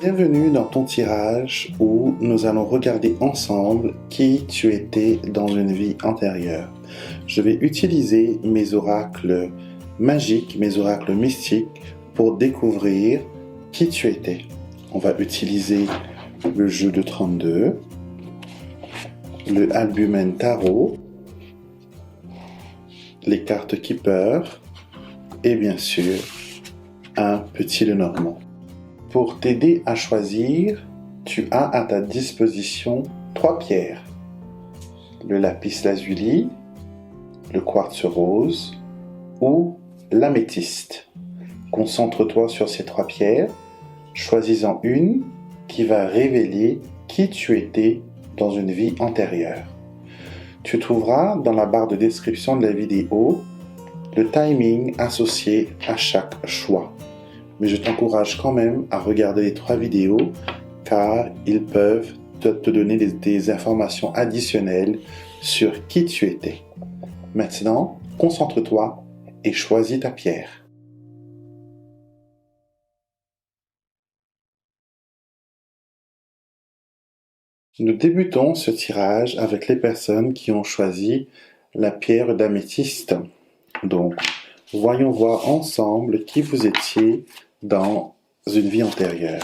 Bienvenue dans ton tirage où nous allons regarder ensemble qui tu étais dans une vie antérieure. Je vais utiliser mes oracles magiques, mes oracles mystiques pour découvrir qui tu étais. On va utiliser le jeu de 32, le Albumen Tarot, les cartes Keeper et bien sûr un petit Lenormand. Pour t'aider à choisir, tu as à ta disposition 3 pierres. Le lapis lazuli, le quartz rose ou l'améthyste. Concentre-toi sur ces 3 pierres, choisis-en une qui va révéler qui tu étais dans une vie antérieure. Tu trouveras dans la barre de description de la vidéo le timing associé à chaque choix. Mais je t'encourage quand même à regarder les 3 vidéos car ils peuvent te donner des informations additionnelles sur qui tu étais. Maintenant, concentre-toi et choisis ta pierre. Nous débutons ce tirage avec les personnes qui ont choisi la pierre d'améthyste. Donc, voyons voir ensemble qui vous étiez dans une vie antérieure.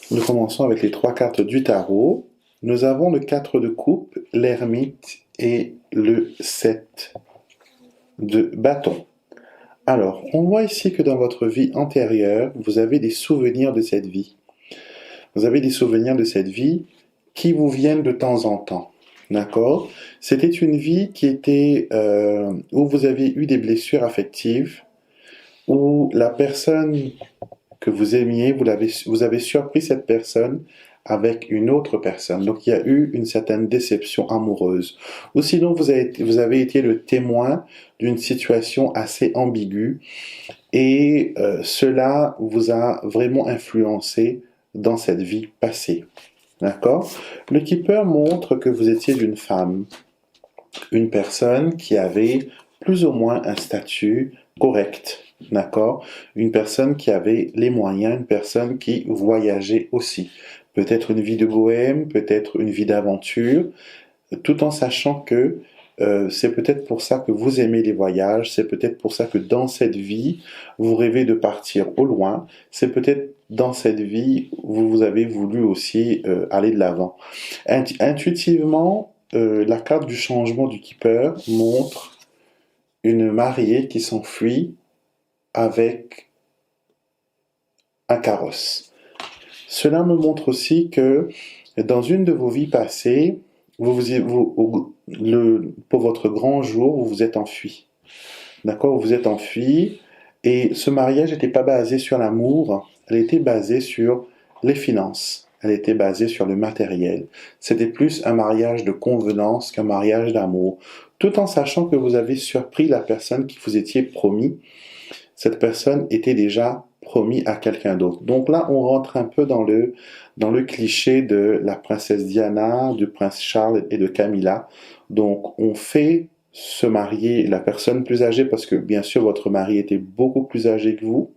Nous commençons avec les 3 cartes du tarot. Nous avons le 4 de coupe, l'ermite et le 7 de bâton. Alors, on voit ici que dans votre vie antérieure, vous avez des souvenirs de cette vie. Vous avez des souvenirs de cette vie qui vous viennent de temps en temps. D'accord? C'était une vie qui était où vous avez eu des blessures affectives, où la personne que vous aimiez, vous avez surpris cette personne avec une autre personne. Donc il y a eu une certaine déception amoureuse. Ou sinon vous avez été le témoin d'une situation assez ambiguë et cela vous a vraiment influencé dans cette vie passée. D'accord? Le Keeper montre que vous étiez une femme, une personne qui avait plus ou moins un statut correct. D'accord? Une personne qui avait les moyens, une personne qui voyageait aussi. Peut-être une vie de bohème, peut-être une vie d'aventure, tout en sachant que c'est peut-être pour ça que vous aimez les voyages, c'est peut-être pour ça que dans cette vie, vous rêvez de partir au loin, c'est peut-être dans cette vie, vous avez voulu aussi aller de l'avant. Intuitivement, la carte du changement du Keeper montre une mariée qui s'enfuit avec un carrosse. Cela me montre aussi que dans une de vos vies passées, pour votre grand jour, vous vous êtes enfui. D'accord? Vous vous êtes enfui et ce mariage n'était pas basé sur l'amour, elle était basée sur les finances, elle était basée sur le matériel. C'était plus un mariage de convenance qu'un mariage d'amour, tout en sachant que vous avez surpris la personne qui vous étiez promis. Cette personne était déjà promis à quelqu'un d'autre. Donc là, on rentre un peu dans le cliché de la princesse Diana, du prince Charles et de Camilla. Donc, on fait se marier la personne plus âgée parce que, bien sûr, votre mari était beaucoup plus âgé que vous.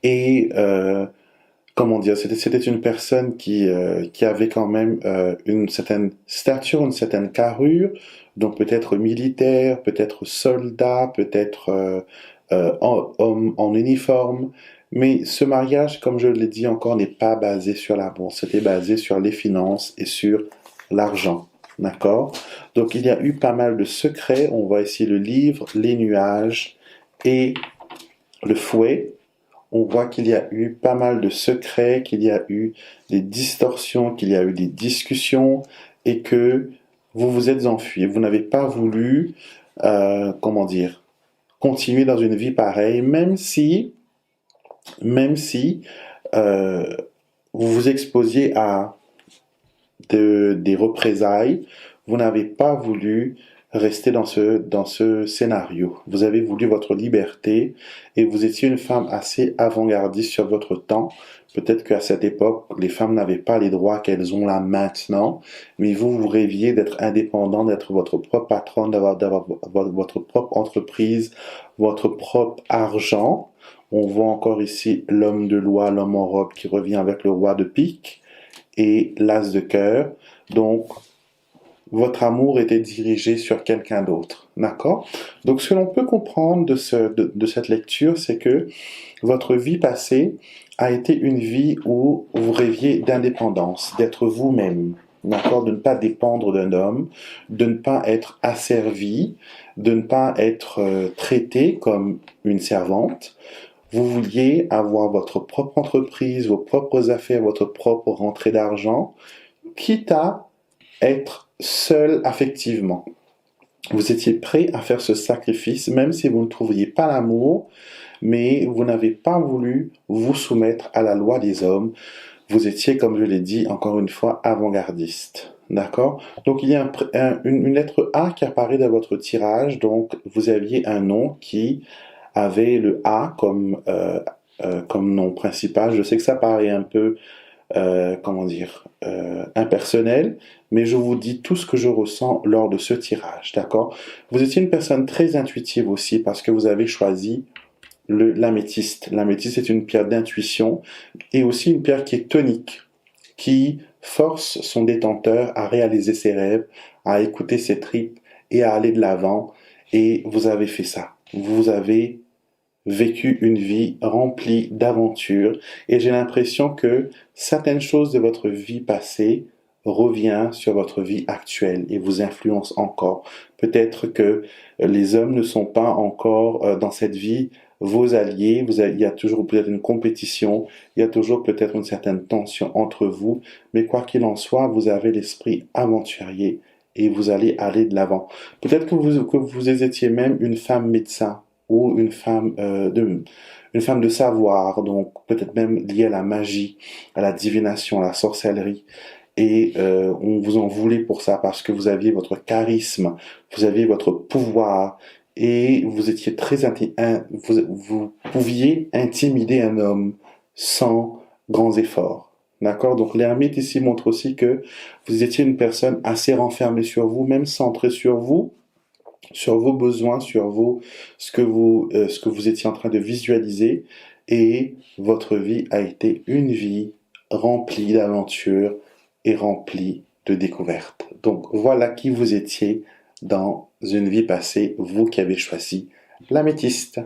Et, comment dire, c'était une personne qui avait quand même une certaine stature, une certaine carrure, donc peut-être militaire, peut-être soldat, peut-être homme en uniforme. Mais ce mariage, comme je l'ai dit encore, n'est pas basé sur l'amour, c'était basé sur les finances et sur l'argent. D'accord? Donc il y a eu pas mal de secrets. On voit ici le livre, les nuages et le fouet. On voit qu'il y a eu pas mal de secrets, qu'il y a eu des distorsions, qu'il y a eu des discussions et que vous vous êtes enfui. Vous n'avez pas voulu, comment dire, continuer dans une vie pareille, même si vous vous exposiez à des représailles, vous n'avez pas voulu rester dans ce scénario. Vous avez voulu votre liberté et vous étiez une femme assez avant-gardiste sur votre temps. Peut-être qu'à cette époque, les femmes n'avaient pas les droits qu'elles ont là maintenant, mais vous rêviez d'être indépendant, d'être votre propre patron, d'avoir votre propre entreprise, votre propre argent. On voit encore ici l'homme de loi, l'homme en robe qui revient avec le roi de pique et l'as de cœur. Donc, votre amour était dirigé sur quelqu'un d'autre. D'accord? Donc, ce que l'on peut comprendre de cette lecture, c'est que votre vie passée a été une vie où vous rêviez d'indépendance, d'être vous-même. D'accord? De ne pas dépendre d'un homme, de ne pas être asservi, de ne pas être traité comme une servante. Vous vouliez avoir votre propre entreprise, vos propres affaires, votre propre rentrée d'argent, quitte à être seul affectivement. Vous étiez prêt à faire ce sacrifice, même si vous ne trouviez pas l'amour, mais vous n'avez pas voulu vous soumettre à la loi des hommes. Vous étiez, comme je l'ai dit, encore une fois, avant-gardiste. D'accord? Donc, il y a une lettre A qui apparaît dans votre tirage. Donc, vous aviez un nom qui avait le A comme nom principal. Je sais que ça paraît un peu impersonnel, mais je vous dis tout ce que je ressens lors de ce tirage, d'accord? Vous étiez une personne très intuitive aussi parce que vous avez choisi l'améthyste. L'améthyste est une pierre d'intuition et aussi une pierre qui est tonique, qui force son détenteur à réaliser ses rêves, à écouter ses tripes et à aller de l'avant. Et vous avez fait ça. Vous avez vécu une vie remplie d'aventures et j'ai l'impression que certaines choses de votre vie passée revient sur votre vie actuelle et vous influence encore. Peut-être que les hommes ne sont pas encore dans cette vie vos alliés, il y a toujours peut-être une compétition, il y a toujours peut-être une certaine tension entre vous, mais quoi qu'il en soit, vous avez l'esprit aventurier et vous allez aller de l'avant. Peut-être que vous étiez même une femme médecin ou une femme de savoir, donc peut-être même liée à la magie, à la divination, à la sorcellerie. Et on vous en voulait pour ça parce que vous aviez votre charisme, vous aviez votre pouvoir et vous étiez vous pouviez intimider un homme sans grands efforts. D'accord? Donc l'ermite ici montre aussi que vous étiez une personne assez renfermée sur vous, même centrée sur vos besoins, ce que vous étiez en train de visualiser, et votre vie a été une vie remplie d'aventures et remplie de découvertes. Donc voilà qui vous étiez dans une vie passée, vous qui avez choisi l'améthyste.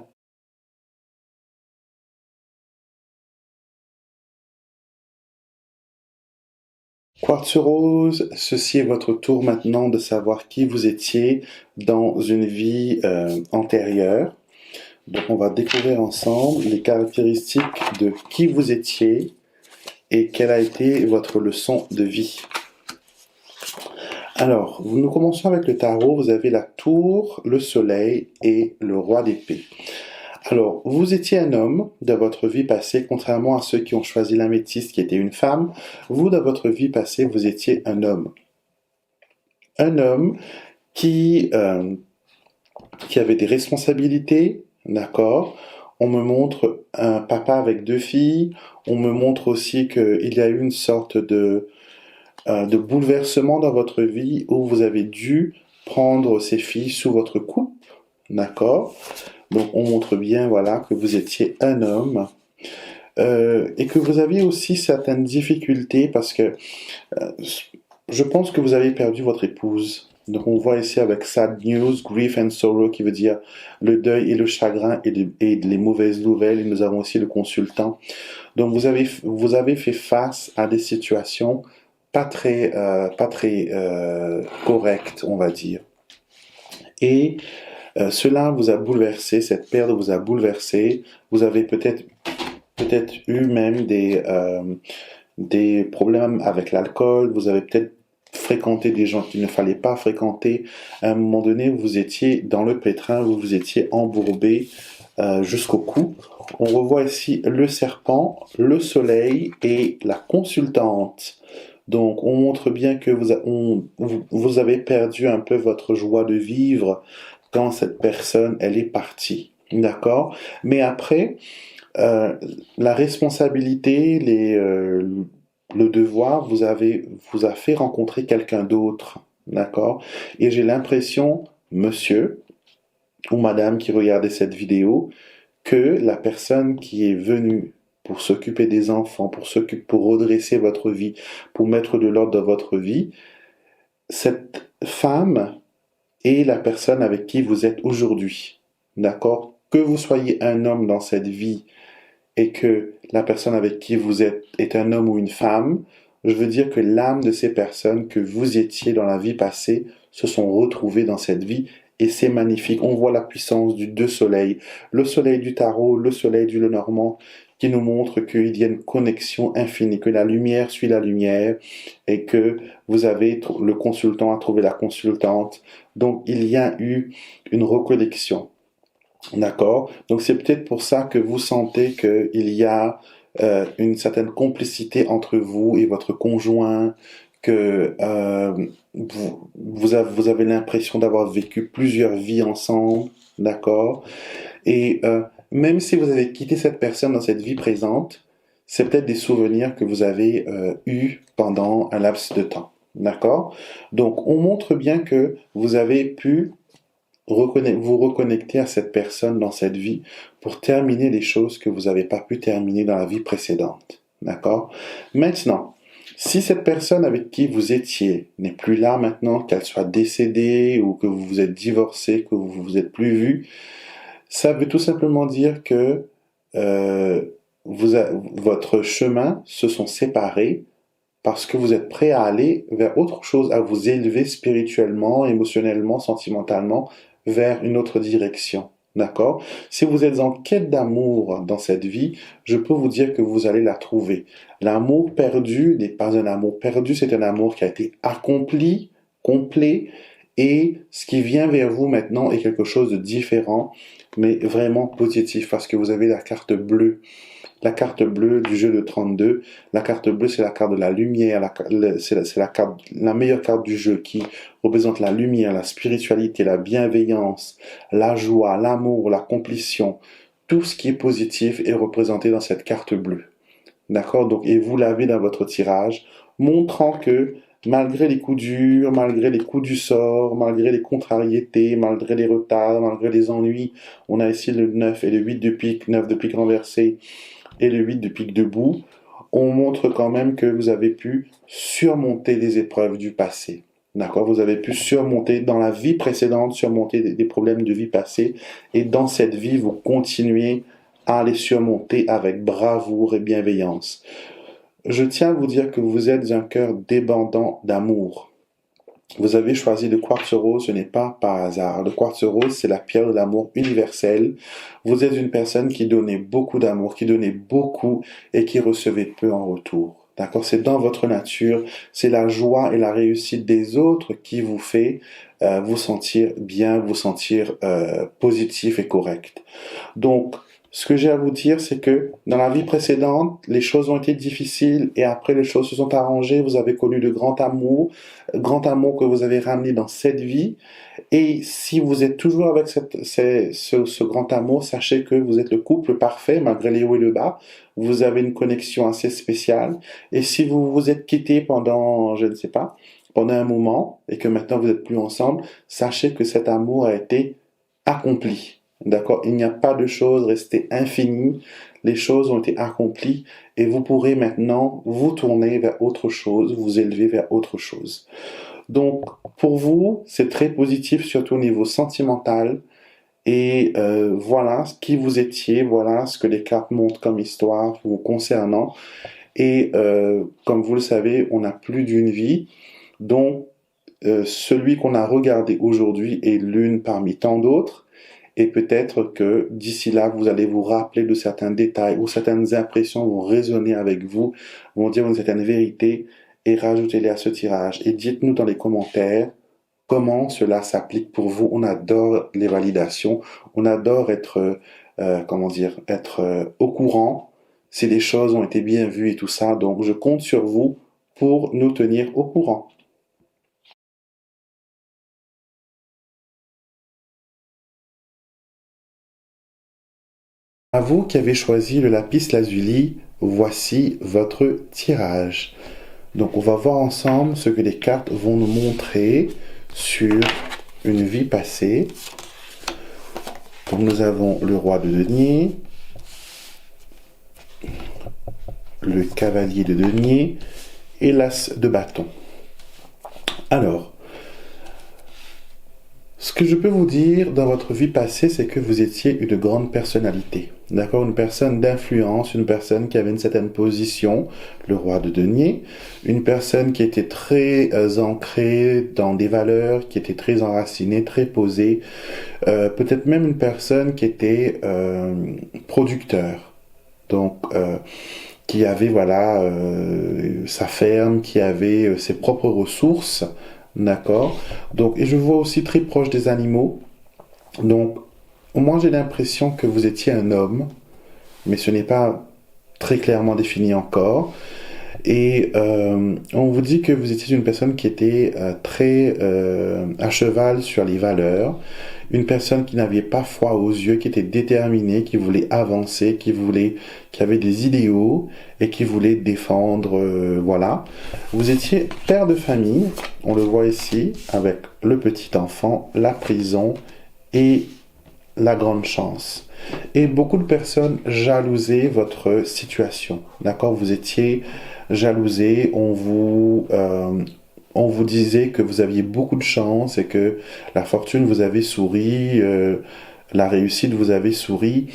Quartz rose, ceci est votre tour maintenant de savoir qui vous étiez dans une vie antérieure. Donc on va découvrir ensemble les caractéristiques de qui vous étiez et quelle a été votre leçon de vie. Alors, nous commençons avec le tarot. Vous avez la tour, le soleil et le roi d'épée. Alors, vous étiez un homme dans votre vie passée, contrairement à ceux qui ont choisi l'améthyste qui était une femme. Vous, dans votre vie passée, vous étiez un homme. Un homme qui avait des responsabilités, d'accord? On me montre un papa avec 2 filles. On me montre aussi qu'il y a eu une sorte de bouleversement dans votre vie où vous avez dû prendre ces filles sous votre coupe, d'accord? Donc on montre bien, voilà, que vous étiez un homme et que vous aviez aussi certaines difficultés parce que je pense que vous avez perdu votre épouse. Donc on voit ici avec sad news, grief and sorrow qui veut dire le deuil et le chagrin et les mauvaises nouvelles. Et nous avons aussi le consultant. Donc vous avez fait face à des situations pas très correctes, on va dire. Et cela vous a bouleversé, cette perte vous a bouleversé. Vous avez peut-être eu même des problèmes avec l'alcool. Vous avez peut-être fréquenté des gens qu'il ne fallait pas fréquenter. À un moment donné, vous étiez dans le pétrin, vous vous étiez embourbé jusqu'au cou. On revoit ici le serpent, le soleil et la consultante. Donc, on montre bien que vous avez perdu un peu votre joie de vivre quand cette personne, elle est partie. D'accord? Mais après, euh, la responsabilité, le devoir, vous a fait rencontrer quelqu'un d'autre. D'accord? Et j'ai l'impression, monsieur ou madame qui regardait cette vidéo, que la personne qui est venue pour s'occuper des enfants, pour redresser votre vie, pour mettre de l'ordre dans votre vie, cette femme est la personne avec qui vous êtes aujourd'hui. D'accord? Que vous soyez un homme dans cette vie et que la personne avec qui vous êtes est un homme ou une femme, je veux dire que l'âme de ces personnes que vous étiez dans la vie passée se sont retrouvées dans cette vie et c'est magnifique. On voit la puissance du deux soleils, le soleil du tarot, le soleil du Lenormand, qui nous montre qu'il y a une connexion infinie, que la lumière suit la lumière et que le consultant a trouvé la consultante. Donc il y a eu une reconnexion. D'accord? Donc c'est peut-être pour ça que vous sentez qu'il y a une certaine complicité entre vous et votre conjoint, que vous avez l'impression d'avoir vécu plusieurs vies ensemble, d'accord? Et même si vous avez quitté cette personne dans cette vie présente, c'est peut-être des souvenirs que vous avez eus pendant un laps de temps, d'accord? Donc on montre bien que vous avez pu vous reconnecter à cette personne dans cette vie pour terminer les choses que vous n'avez pas pu terminer dans la vie précédente. D'accord? Maintenant, si cette personne avec qui vous étiez n'est plus là maintenant, qu'elle soit décédée ou que vous vous êtes divorcé, que vous vous êtes plus vu, ça veut tout simplement dire que euh, votre chemin se sont séparés parce que vous êtes prêt à aller vers autre chose, à vous élever spirituellement, émotionnellement, sentimentalement, vers une autre direction. D'accord? Si vous êtes en quête d'amour dans cette vie, je peux vous dire que vous allez la trouver. L'amour perdu n'est pas un amour perdu, c'est un amour qui a été accompli, complet, et ce qui vient vers vous maintenant est quelque chose de différent, mais vraiment positif, parce que vous avez la carte bleue. La carte bleue du jeu de 32. La carte bleue, c'est la carte de la lumière, c'est la meilleure carte du jeu qui représente la lumière, la spiritualité, la bienveillance, la joie, l'amour, la complétion. Tout ce qui est positif est représenté dans cette carte bleue. D'accord? Donc, et vous l'avez dans votre tirage, montrant que malgré les coups durs, malgré les coups du sort, malgré les contrariétés, malgré les retards, malgré les ennuis, on a ici le 9 et le 8 de pique, 9 de pique renversé, et le 8 de pique debout, on montre quand même que vous avez pu surmonter les épreuves du passé. D'accord? Vous avez pu surmonter dans la vie précédente, surmonter des problèmes de vie passée, et dans cette vie, vous continuez à les surmonter avec bravoure et bienveillance. Je tiens à vous dire que vous êtes un cœur débordant d'amour. Vous avez choisi le quartz rose, ce n'est pas par hasard. Le quartz rose, c'est la pierre de l'amour universelle. Vous êtes une personne qui donnait beaucoup d'amour, qui donnait beaucoup et qui recevait peu en retour. D'accord? C'est dans votre nature, c'est la joie et la réussite des autres qui vous fait vous sentir bien, vous sentir positif et correct. Donc, ce que j'ai à vous dire, c'est que dans la vie précédente, les choses ont été difficiles et après les choses se sont arrangées. Vous avez connu de grand amour que vous avez ramené dans cette vie. Et si vous êtes toujours avec ce grand amour, sachez que vous êtes le couple parfait malgré les hauts et les bas. Vous avez une connexion assez spéciale. Et si vous vous êtes quittés pendant, je ne sais pas, pendant un moment et que maintenant vous n'êtes plus ensemble, sachez que cet amour a été accompli. D'accord? Il n'y a pas de choses restées infinies. Les choses ont été accomplies et vous pourrez maintenant vous tourner vers autre chose, vous élever vers autre chose. Donc, pour vous, c'est très positif, surtout au niveau sentimental. Et voilà qui vous étiez, voilà ce que les cartes montrent comme histoire vous concernant. Et comme vous le savez, on a plus d'une vie. Donc, celui qu'on a regardé aujourd'hui est l'une parmi tant d'autres. Et peut-être que d'ici là, vous allez vous rappeler de certains détails ou certaines impressions vont résonner avec vous, vont dire une certaine vérité et rajoutez-les à ce tirage. Et dites-nous dans les commentaires comment cela s'applique pour vous. On adore les validations, on adore être, être au courant si les choses ont été bien vues et tout ça. Donc je compte sur vous pour nous tenir au courant. À vous qui avez choisi le lapis lazuli, voici votre tirage. Donc on va voir ensemble ce que les cartes vont nous montrer sur une vie passée. Donc nous avons le roi de denier, le cavalier de denier et l'as de bâton. Alors, ce que je peux vous dire dans votre vie passée, c'est que vous étiez une grande personnalité. D'accord? Une personne d'influence, une personne qui avait une certaine position, le roi de denier, une personne qui était très ancrée dans des valeurs, qui était très enracinée, très posée, peut-être même une personne qui était producteur. Donc, qui avait voilà sa ferme, qui avait ses propres ressources, d'accord. Donc, et je vois aussi très proche des animaux. Donc, moi j'ai l'impression que vous étiez un homme, mais ce n'est pas très clairement défini encore. Et on vous dit que vous étiez une personne qui était très à cheval sur les valeurs, une personne qui n'avait pas foi aux yeux, qui était déterminée, qui voulait avancer, qui avait des idéaux et qui voulait défendre, voilà. Vous étiez père de famille, on le voit ici, avec le petit enfant, la prison et la grande chance. Et beaucoup de personnes jalousaient votre situation, d'accord? Vous étiez jalousé, on vous disait que vous aviez beaucoup de chance et que la fortune vous avait souri, la réussite vous avait souri.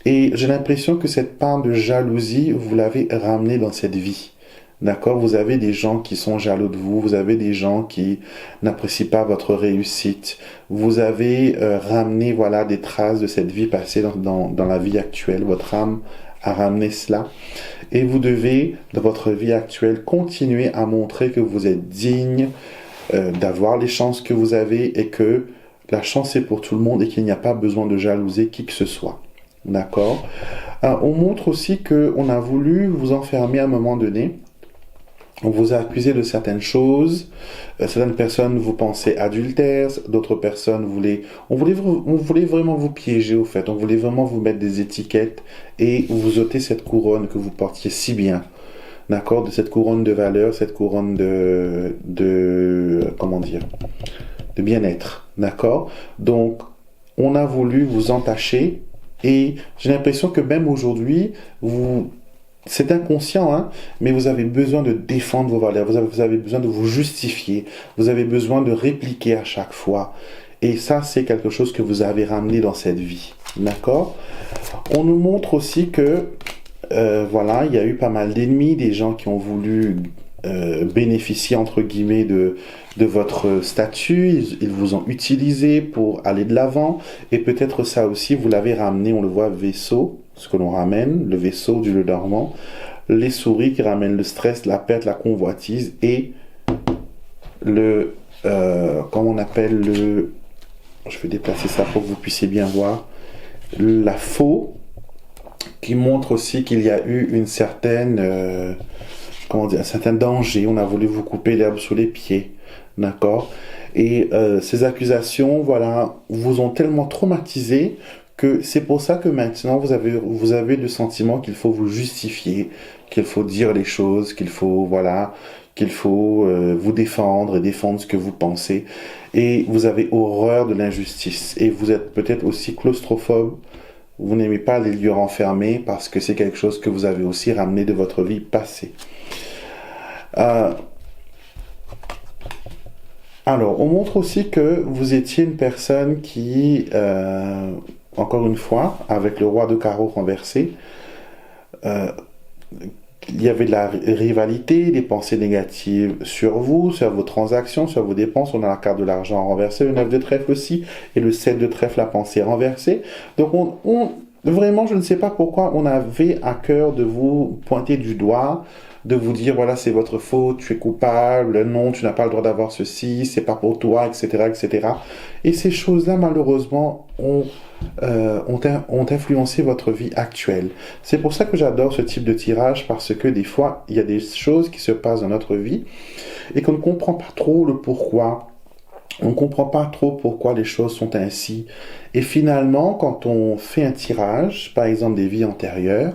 Et j'ai l'impression que cette part de jalousie, vous l'avez ramenée dans cette vie. D'accord? Vous avez des gens qui sont jaloux de vous, vous avez des gens qui n'apprécient pas votre réussite. Vous avez ramené voilà, des traces de cette vie passée dans la vie actuelle. Votre âme a ramené cela. Et vous devez, dans votre vie actuelle, continuer à montrer que vous êtes digne d'avoir les chances que vous avez et que la chance est pour tout le monde et qu'il n'y a pas besoin de jalouser qui que ce soit. D'accord? On montre aussi qu'on a voulu vous enfermer à un moment donné. On vous a accusé de certaines choses. Certaines personnes vous pensaient adultères, d'autres personnes on voulait vraiment vous piéger au fait. On voulait vraiment vous mettre des étiquettes et vous ôter cette couronne que vous portiez si bien. D'accord? De cette couronne de valeur, cette couronne comment dire? De bien-être. D'accord? Donc, on a voulu vous entacher et j'ai l'impression que même aujourd'hui, c'est inconscient, hein, mais vous avez besoin de défendre vos valeurs, vous avez besoin de vous justifier, vous avez besoin de répliquer à chaque fois. Et ça, c'est quelque chose que vous avez ramené dans cette vie. D'accord? On nous montre aussi que, voilà, il y a eu pas mal d'ennemis, des gens qui ont voulu bénéficier, entre guillemets, de votre statut. Ils vous ont utilisé pour aller de l'avant. Et peut-être ça aussi, vous l'avez ramené, on le voit, vaisseau, ce que l'on ramène, le vaisseau du Lenormand, les souris qui ramènent le stress, la perte, la convoitise et comment on appelle je vais déplacer ça pour que vous puissiez bien voir, la faux qui montre aussi qu'il y a eu une certaine, un certain danger. On a voulu vous couper l'herbe sous les pieds, d'accord? Et ces accusations, voilà, vous ont tellement traumatisé que c'est pour ça que maintenant vous avez le sentiment qu'il faut vous justifier, qu'il faut dire les choses, qu'il faut vous défendre et défendre ce que vous pensez. Et vous avez horreur de l'injustice. Et vous êtes peut-être aussi claustrophobe. Vous n'aimez pas les lieux renfermés parce que c'est quelque chose que vous avez aussi ramené de votre vie passée. Alors, on montre aussi que vous étiez une personne qui, encore une fois, avec le roi de carreau renversé, il y avait de la rivalité, des pensées négatives sur vous, sur vos transactions, sur vos dépenses. On a la carte de l'argent renversée, le 9 de trèfle aussi, et le 7 de trèfle, la pensée renversée. Donc Vraiment, je ne sais pas pourquoi on avait à cœur de vous pointer du doigt, de vous dire, voilà, c'est votre faute, tu es coupable, non, tu n'as pas le droit d'avoir ceci, c'est pas pour toi, etc., etc. Et cetera. Et ces choses-là, malheureusement, ont influencé votre vie actuelle. C'est pour ça que j'adore ce type de tirage, parce que des fois, il y a des choses qui se passent dans notre vie et qu'on ne comprend pas trop le pourquoi. On ne comprend pas trop pourquoi les choses sont ainsi. Et finalement, quand on fait un tirage, par exemple des vies antérieures,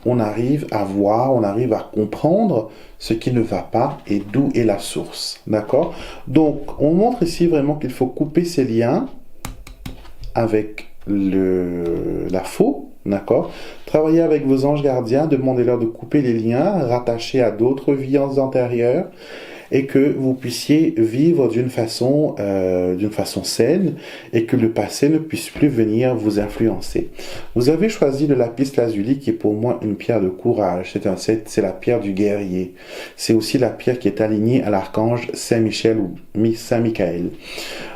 on arrive à voir, on arrive à comprendre ce qui ne va pas et d'où est la source. D'accord? Donc, on montre ici vraiment qu'il faut couper ces liens avec la faux. D'accord? Travaillez avec vos anges gardiens, demandez-leur de couper les liens rattachés à d'autres vies antérieures et que vous puissiez vivre d'une façon saine et que le passé ne puisse plus venir vous influencer. Vous avez choisi le lapis lazuli qui est pour moi une pierre de courage. C'est la pierre du guerrier. C'est aussi la pierre qui est alignée à l'archange Saint-Michel ou Saint-Michael,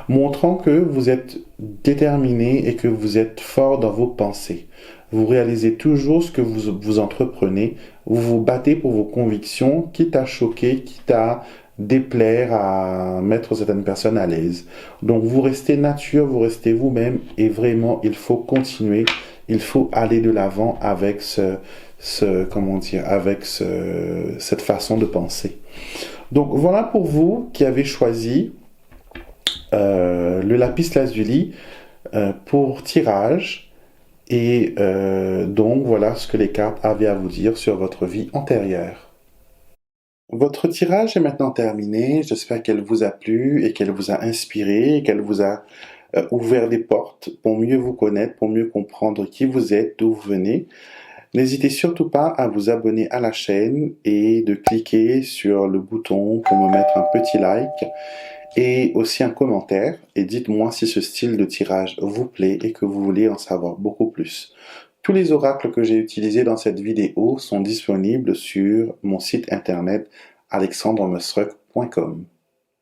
montrant que vous êtes déterminé et que vous êtes fort dans vos pensées. Vous réalisez toujours ce que vous entreprenez. Vous vous battez pour vos convictions, quitte à choquer, quitte à déplaire, à mettre certaines personnes à l'aise. Donc vous restez nature, vous restez vous-même et vraiment il faut continuer, il faut aller de l'avant avec cette façon de penser. Donc voilà pour vous qui avez choisi le lapis lazuli pour tirage. Et donc voilà ce que les cartes avaient à vous dire sur votre vie antérieure. Votre tirage est maintenant terminé. J'espère qu'elle vous a plu et qu'elle vous a inspiré, et qu'elle vous a ouvert des portes pour mieux vous connaître, pour mieux comprendre qui vous êtes, d'où vous venez. N'hésitez surtout pas à vous abonner à la chaîne et de cliquer sur le bouton pour me mettre un petit like et aussi un commentaire. Et dites-moi si ce style de tirage vous plaît et que vous voulez en savoir beaucoup plus. Tous les oracles que j'ai utilisés dans cette vidéo sont disponibles sur mon site internet alexandremusruck.com.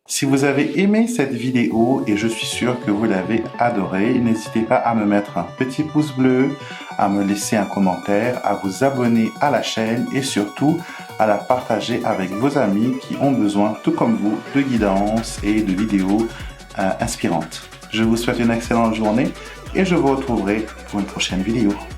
Si vous avez aimé cette vidéo, et je suis sûr que vous l'avez adorée, n'hésitez pas à me mettre un petit pouce bleu, à me laisser un commentaire, à vous abonner à la chaîne et surtout à la partager avec vos amis qui ont besoin, tout comme vous, de guidance et de vidéos inspirantes. Je vous souhaite une excellente journée et je vous retrouverai pour une prochaine vidéo.